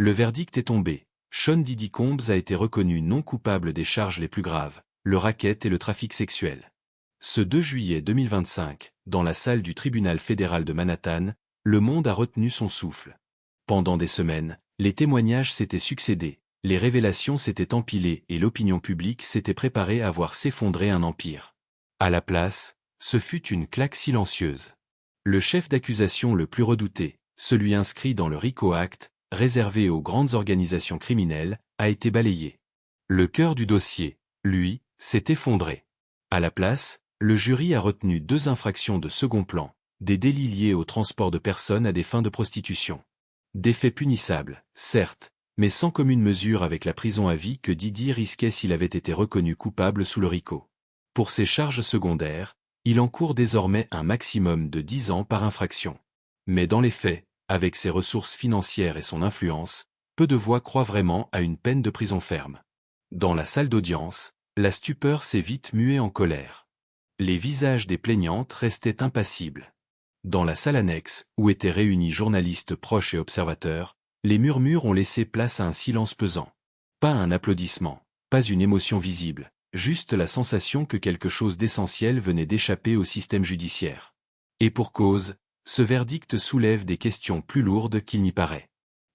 Le verdict est tombé. Sean Diddy Combs a été reconnu non coupable des charges les plus graves, le racket et le trafic sexuel. Ce 2 juillet 2025, dans la salle du tribunal fédéral de Manhattan, le monde a retenu son souffle. Pendant des semaines, les témoignages s'étaient succédé, les révélations s'étaient empilées et l'opinion publique s'était préparée à voir s'effondrer un empire. À la place, ce fut une claque silencieuse. Le chef d'accusation le plus redouté, celui inscrit dans le RICO Act, réservé aux grandes organisations criminelles, a été balayé. Le cœur du dossier, lui, s'est effondré. À la place, le jury a retenu 2 infractions de second plan, des délits liés au transport de personnes à des fins de prostitution. Des faits punissables, certes, mais sans commune mesure avec la prison à vie que Diddy risquait s'il avait été reconnu coupable sous le RICO. Pour ces charges secondaires, il encourt désormais un maximum de 10 ans par infraction. Mais dans les faits, avec ses ressources financières et son influence, peu de voix croient vraiment à une peine de prison ferme. Dans la salle d'audience, la stupeur s'est vite muée en colère. Les visages des plaignantes restaient impassibles. Dans la salle annexe, où étaient réunis journalistes proches et observateurs, les murmures ont laissé place à un silence pesant. Pas un applaudissement, pas une émotion visible, juste la sensation que quelque chose d'essentiel venait d'échapper au système judiciaire. Et pour cause, ce verdict soulève des questions plus lourdes qu'il n'y paraît.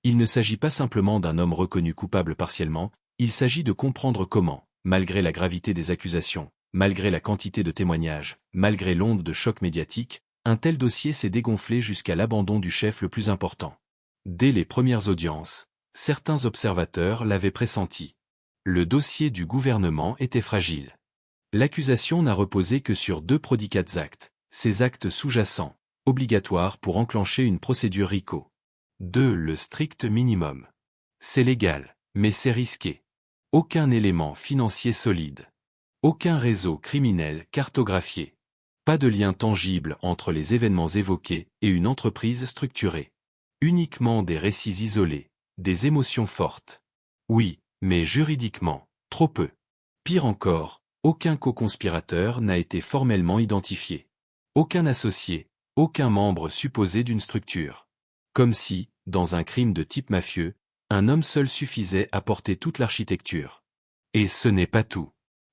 Il ne s'agit pas simplement d'un homme reconnu coupable partiellement, il s'agit de comprendre comment, malgré la gravité des accusations, malgré la quantité de témoignages, malgré l'onde de choc médiatique, un tel dossier s'est dégonflé jusqu'à l'abandon du chef le plus important. Dès les premières audiences, certains observateurs l'avaient pressenti. Le dossier du gouvernement était fragile. L'accusation n'a reposé que sur 2 prodicates actes, ces actes sous-jacents, obligatoires pour enclencher une procédure RICO. 2. Le strict minimum. C'est légal, mais c'est risqué. Aucun élément financier solide. Aucun réseau criminel cartographié. Pas de lien tangible entre les événements évoqués et une entreprise structurée. Uniquement des récits isolés, des émotions fortes. Oui, mais juridiquement, trop peu. Pire encore, aucun co-conspirateur n'a été formellement identifié. Aucun associé, aucun membre supposé d'une structure. Comme si, dans un crime de type mafieux, un homme seul suffisait à porter toute l'architecture. Et ce n'est pas tout.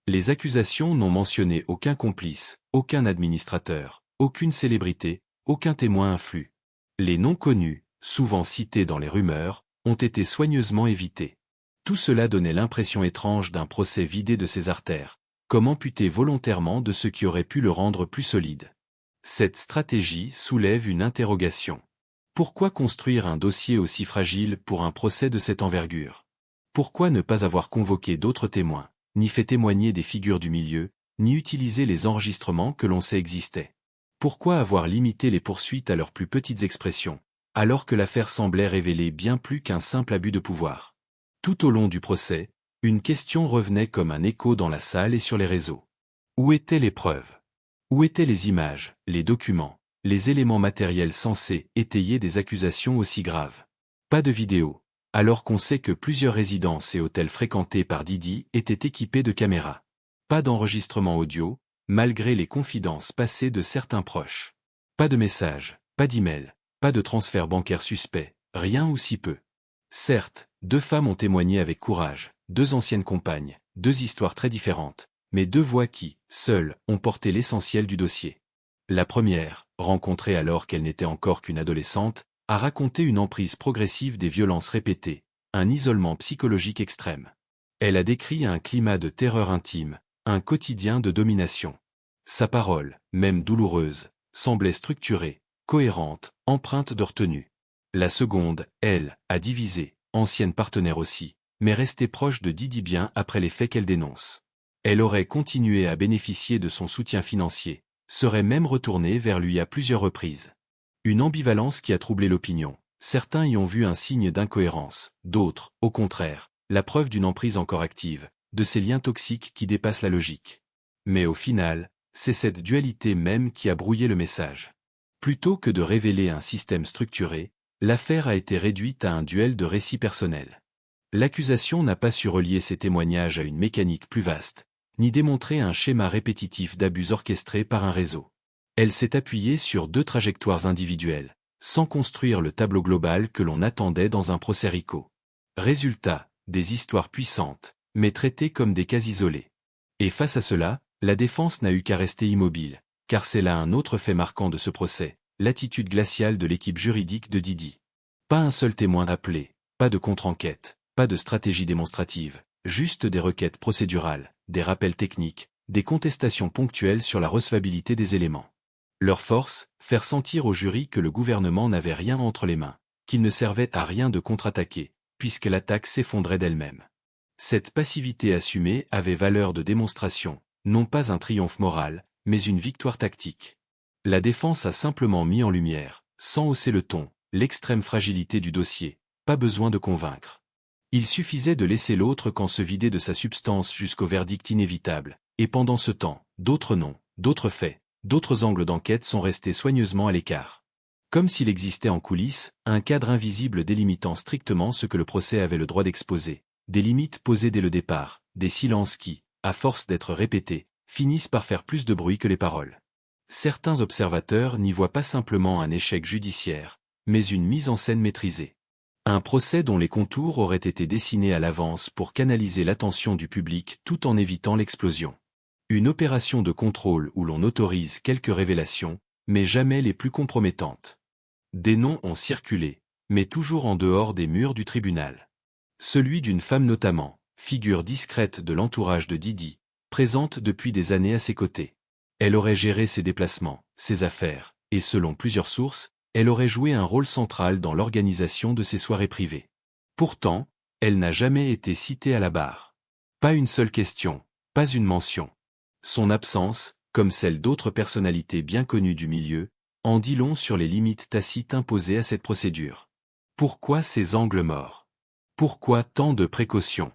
Les accusations n'ont mentionné aucun complice, aucun administrateur, aucune célébrité, aucun témoin influent. Les noms connus, souvent cités dans les rumeurs, ont été soigneusement évités. Tout cela donnait l'impression étrange d'un procès vidé de ses artères, comme amputé volontairement de ce qui aurait pu le rendre plus solide. Cette stratégie soulève une interrogation. Pourquoi construire un dossier aussi fragile pour un procès de cette envergure? Pourquoi ne pas avoir convoqué d'autres témoins, ni fait témoigner des figures du milieu, ni utiliser les enregistrements que l'on sait existaient? Pourquoi avoir limité les poursuites à leurs plus petites expressions, alors que l'affaire semblait révéler bien plus qu'un simple abus de pouvoir? Tout au long du procès, une question revenait comme un écho dans la salle et sur les réseaux. Où étaient les preuves? Où étaient les images, les documents, les éléments matériels censés étayer des accusations aussi graves? Pas de vidéo, alors qu'on sait que plusieurs résidences et hôtels fréquentés par Diddy étaient équipés de caméras. Pas d'enregistrement audio, malgré les confidences passées de certains proches. Pas de messages, pas d'email, pas de transfert bancaire suspect, rien ou si peu. Certes, 2 femmes ont témoigné avec courage, 2 anciennes compagnes, 2 histoires très différentes, mais 2 voix qui, seules, ont porté l'essentiel du dossier. La première, rencontrée alors qu'elle n'était encore qu'une adolescente, a raconté une emprise progressive des violences répétées, un isolement psychologique extrême. Elle a décrit un climat de terreur intime, un quotidien de domination. Sa parole, même douloureuse, semblait structurée, cohérente, empreinte de retenue. La seconde, elle, a divisé, ancienne partenaire aussi, mais restée proche de Diddy bien après les faits qu'elle dénonce. Elle aurait continué à bénéficier de son soutien financier, serait même retournée vers lui à plusieurs reprises. Une ambivalence qui a troublé l'opinion. Certains y ont vu un signe d'incohérence, d'autres, au contraire, la preuve d'une emprise encore active, de ces liens toxiques qui dépassent la logique. Mais au final, c'est cette dualité même qui a brouillé le message. Plutôt que de révéler un système structuré, l'affaire a été réduite à un duel de récits personnels. L'accusation n'a pas su relier ses témoignages à une mécanique plus vaste, ni démontrer un schéma répétitif d'abus orchestrés par un réseau. Elle s'est appuyée sur 2 trajectoires individuelles, sans construire le tableau global que l'on attendait dans un procès RICO. Résultat, des histoires puissantes, mais traitées comme des cas isolés. Et face à cela, la défense n'a eu qu'à rester immobile, car c'est là un autre fait marquant de ce procès, l'attitude glaciale de l'équipe juridique de Didi. Pas un seul témoin appelé, pas de contre-enquête, pas de stratégie démonstrative, juste des requêtes procédurales, des rappels techniques, des contestations ponctuelles sur la recevabilité des éléments. Leur force, faire sentir au jury que le gouvernement n'avait rien entre les mains, qu'il ne servait à rien de contre-attaquer, puisque l'attaque s'effondrait d'elle-même. Cette passivité assumée avait valeur de démonstration, non pas un triomphe moral, mais une victoire tactique. La défense a simplement mis en lumière, sans hausser le ton, l'extrême fragilité du dossier, pas besoin de convaincre. Il suffisait de laisser l'autre camp se vider de sa substance jusqu'au verdict inévitable, et pendant ce temps, d'autres noms, d'autres faits, d'autres angles d'enquête sont restés soigneusement à l'écart. Comme s'il existait en coulisses, un cadre invisible délimitant strictement ce que le procès avait le droit d'exposer, des limites posées dès le départ, des silences qui, à force d'être répétés, finissent par faire plus de bruit que les paroles. Certains observateurs n'y voient pas simplement un échec judiciaire, mais une mise en scène maîtrisée. Un procès dont les contours auraient été dessinés à l'avance pour canaliser l'attention du public tout en évitant l'explosion. Une opération de contrôle où l'on autorise quelques révélations, mais jamais les plus compromettantes. Des noms ont circulé, mais toujours en dehors des murs du tribunal. Celui d'une femme notamment, figure discrète de l'entourage de Didi, présente depuis des années à ses côtés. Elle aurait géré ses déplacements, ses affaires, et selon plusieurs sources, elle aurait joué un rôle central dans l'organisation de ses soirées privées. Pourtant, elle n'a jamais été citée à la barre. Pas une seule question, pas une mention. Son absence, comme celle d'autres personnalités bien connues du milieu, en dit long sur les limites tacites imposées à cette procédure. Pourquoi ces angles morts? Pourquoi tant de précautions?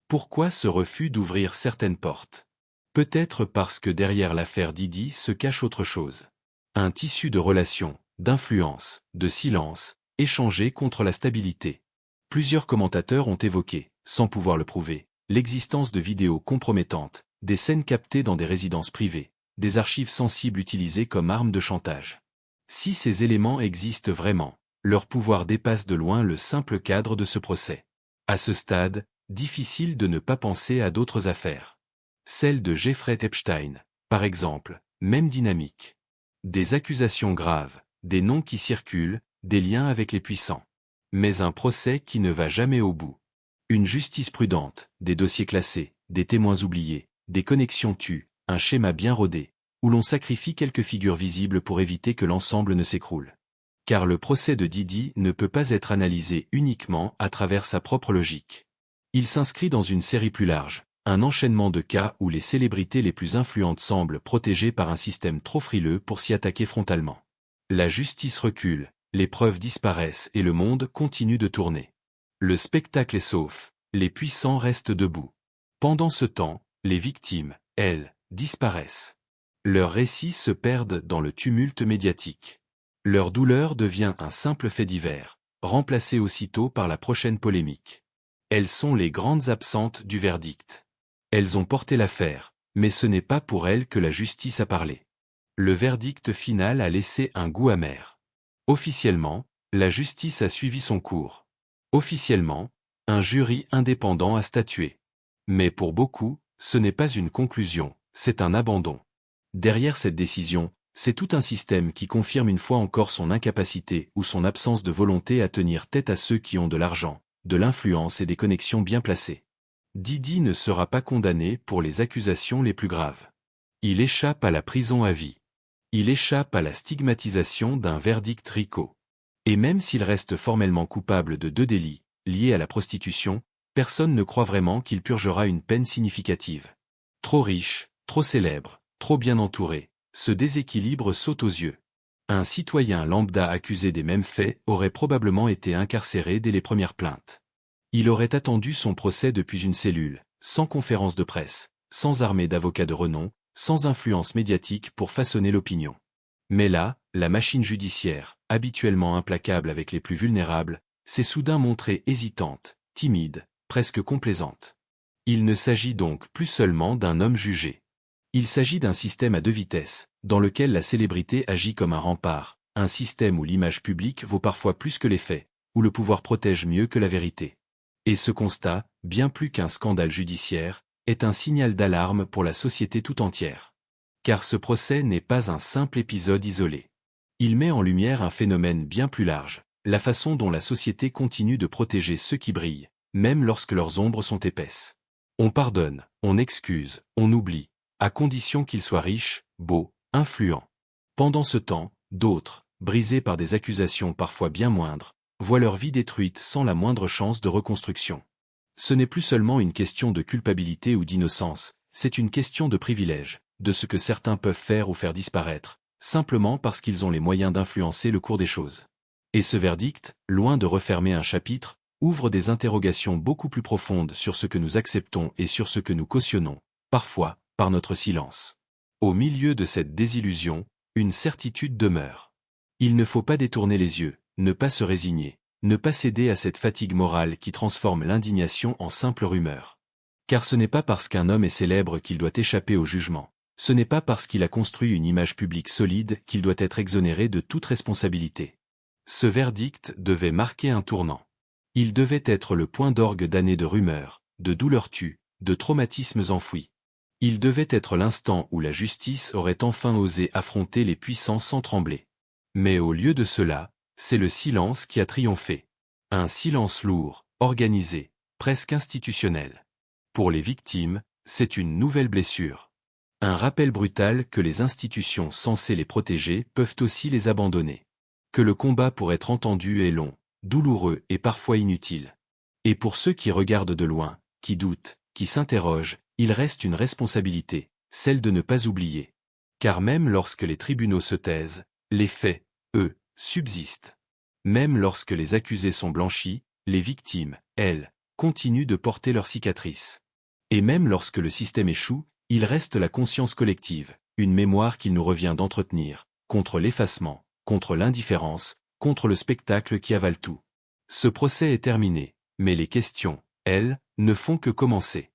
Pourquoi ce refus d'ouvrir certaines portes? Peut-être parce que derrière l'affaire Didi se cache autre chose. Un tissu de relations, d'influence, de silence, échangé contre la stabilité. Plusieurs commentateurs ont évoqué, sans pouvoir le prouver, l'existence de vidéos compromettantes, des scènes captées dans des résidences privées, des archives sensibles utilisées comme armes de chantage. Si ces éléments existent vraiment, leur pouvoir dépasse de loin le simple cadre de ce procès. À ce stade, difficile de ne pas penser à d'autres affaires. Celle de Jeffrey Epstein, par exemple, même dynamique. Des accusations graves, des noms qui circulent, des liens avec les puissants. Mais un procès qui ne va jamais au bout. Une justice prudente, des dossiers classés, des témoins oubliés, des connexions tues, un schéma bien rodé, où l'on sacrifie quelques figures visibles pour éviter que l'ensemble ne s'écroule. Car le procès de Didi ne peut pas être analysé uniquement à travers sa propre logique. Il s'inscrit dans une série plus large, un enchaînement de cas où les célébrités les plus influentes semblent protégées par un système trop frileux pour s'y attaquer frontalement. La justice recule, les preuves disparaissent et le monde continue de tourner. Le spectacle est sauf, les puissants restent debout. Pendant ce temps, les victimes, elles, disparaissent. Leurs récits se perdent dans le tumulte médiatique. Leur douleur devient un simple fait divers, remplacé aussitôt par la prochaine polémique. Elles sont les grandes absentes du verdict. Elles ont porté l'affaire, mais ce n'est pas pour elles que la justice a parlé. Le verdict final a laissé un goût amer. Officiellement, la justice a suivi son cours. Officiellement, un jury indépendant a statué. Mais pour beaucoup, ce n'est pas une conclusion, c'est un abandon. Derrière cette décision, c'est tout un système qui confirme une fois encore son incapacité ou son absence de volonté à tenir tête à ceux qui ont de l'argent, de l'influence et des connexions bien placées. Didi ne sera pas condamné pour les accusations les plus graves. Il échappe à la prison à vie. Il échappe à la stigmatisation d'un verdict RICO. Et même s'il reste formellement coupable de 2 délits, liés à la prostitution, personne ne croit vraiment qu'il purgera une peine significative. Trop riche, trop célèbre, trop bien entouré, ce déséquilibre saute aux yeux. Un citoyen lambda accusé des mêmes faits aurait probablement été incarcéré dès les premières plaintes. Il aurait attendu son procès depuis une cellule, sans conférence de presse, sans armée d'avocats de renom, sans influence médiatique pour façonner l'opinion. Mais là, la machine judiciaire, habituellement implacable avec les plus vulnérables, s'est soudain montrée hésitante, timide, presque complaisante. Il ne s'agit donc plus seulement d'un homme jugé. Il s'agit d'un système à 2 vitesses, dans lequel la célébrité agit comme un rempart, un système où l'image publique vaut parfois plus que les faits, où le pouvoir protège mieux que la vérité. Et ce constat, bien plus qu'un scandale judiciaire, est un signal d'alarme pour la société tout entière. Car ce procès n'est pas un simple épisode isolé. Il met en lumière un phénomène bien plus large, la façon dont la société continue de protéger ceux qui brillent, même lorsque leurs ombres sont épaisses. On pardonne, on excuse, on oublie, à condition qu'ils soient riches, beaux, influents. Pendant ce temps, d'autres, brisés par des accusations parfois bien moindres, voient leur vie détruite sans la moindre chance de reconstruction. Ce n'est plus seulement une question de culpabilité ou d'innocence, c'est une question de privilège, de ce que certains peuvent faire ou faire disparaître, simplement parce qu'ils ont les moyens d'influencer le cours des choses. Et ce verdict, loin de refermer un chapitre, ouvre des interrogations beaucoup plus profondes sur ce que nous acceptons et sur ce que nous cautionnons, parfois, par notre silence. Au milieu de cette désillusion, une certitude demeure. Il ne faut pas détourner les yeux, ne pas se résigner, ne pas céder à cette fatigue morale qui transforme l'indignation en simple rumeur. Car ce n'est pas parce qu'un homme est célèbre qu'il doit échapper au jugement. Ce n'est pas parce qu'il a construit une image publique solide qu'il doit être exonéré de toute responsabilité. Ce verdict devait marquer un tournant. Il devait être le point d'orgue d'années de rumeurs, de douleurs tues, de traumatismes enfouis. Il devait être l'instant où la justice aurait enfin osé affronter les puissants sans trembler. Mais au lieu de cela, c'est le silence qui a triomphé. Un silence lourd, organisé, presque institutionnel. Pour les victimes, c'est une nouvelle blessure. Un rappel brutal que les institutions censées les protéger peuvent aussi les abandonner. Que le combat pour être entendu est long, douloureux et parfois inutile. Et pour ceux qui regardent de loin, qui doutent, qui s'interrogent, il reste une responsabilité, celle de ne pas oublier. Car même lorsque les tribunaux se taisent, les faits, eux, subsistent. Même lorsque les accusés sont blanchis, les victimes, elles, continuent de porter leurs cicatrices. Et même lorsque le système échoue, il reste la conscience collective, une mémoire qu'il nous revient d'entretenir, contre l'effacement, contre l'indifférence, contre le spectacle qui avale tout. Ce procès est terminé, mais les questions, elles, ne font que commencer.